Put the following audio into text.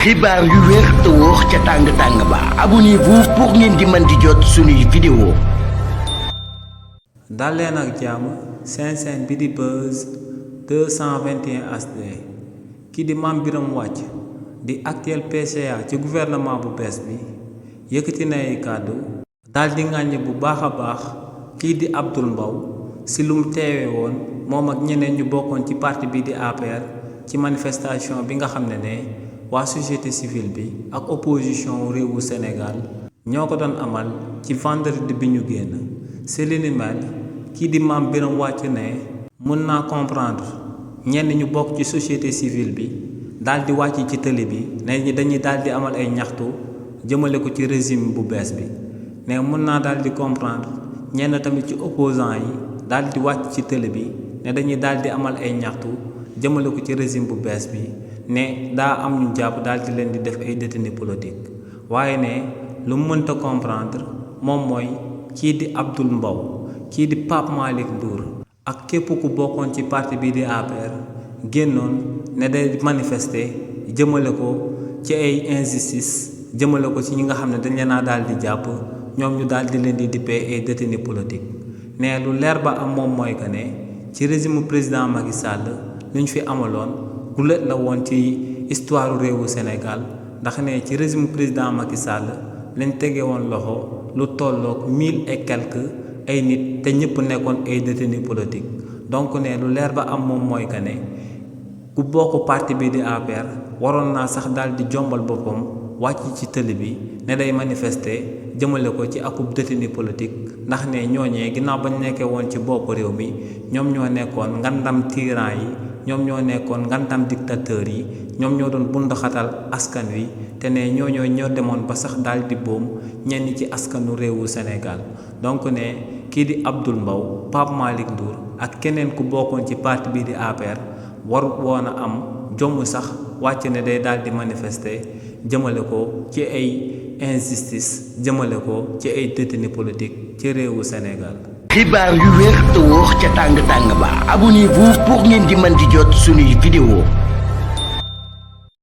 xibaar yu wér te wóor ca tàng ba abonnez-vous pour ngeen di mën di jot suñuy vidéo. dal leen ak jàmm seen chaîne bi di Buzz 221 HD ki di Mame Birame Wathie di actuel PCA ci gouvernement bu bees bi yëkkati na ay kàddu dal di ŋàññ bu baax a baax kii di Abdoul Mbow si lu mu teewe woon moom ak ñeneen ñu bokkoon ci parti bi di APR ci manifestation bi nga xam ne waa société civile bi ak opposition réewu Sénégal ñoo ko doon amal ci vendredi bi ñu génn si li ni mel kii di Mame Birame Wathie ne mën naa comprendre ñenn ñu bokk ci société civile bi daal di wàcc ci tëli bi ne ñi dañuy daal di amal ay ñaxtu jëmale ko ci régime bu bees bi ne mën naa daal di comprendre ñenn tamit ci opposant yi daal di wàcc ci tëli bi ne dañuy daal di amal ay ñaxtu jëmale ko ci régime bu bees bi ne daa am ñu jàpp daal di leen di def ay détenus politique waaye ne lu mu mënta comprendre moom mooy kii di Abdoul Mbow kii di Pape Malick Ndour ak képp ku bokkoon ci parti bi di APR génnoon ne day manifester jëmale ko ci ay injustice jëmale ko ci ñi nga xam ne dañ leen a daal di jàpp ñoom ñu daal di leen di dippee ay détenus politique ne lu leer ba am moom mooy que ne ci régime président Macky Sall lu ñu fi amaloon gulet la woon ci histoire réewu Sénégal ndax ne ci régime président Macky Sall lañ tege woon loxo lu tolloog 1000 et quelques ay nit te ñëpp nekkoon ay détenus politique donc ne lu leer ba am moom mooy que ne ku bokk parti bi di APR waroon naa sax daal di jombal boppam wàcc ci tëli bi ne day manifester jëmale ko ci akub détenu politique ndax ne ñooñee ginnaaw bañ nekkee woon ci bopp réew mi ñoom ñoo nekkoon ngandam tyran yi ñoom ñoo nekkoon ngandam dictateur yi ñoom ñoo doon bundaxatal askan wi te ne ñoo demoon ba sax daal di boom ñenn ci askanu réewu Sénégal donc ne kii di Abdoul Mbow Pape Malick Ndour ak keneen ku bokkoon ci parti bi di APR warut woon a am jomm sax wàcc ne day daal di manifester jëmale ko ci ay injustice jëmale ko ci ay détenus politique ci réewu Sénégal. xibaar yu wér te wóor ca tàng ba abonnez-vous pour ngeen di mën di jot suñuy vidéo.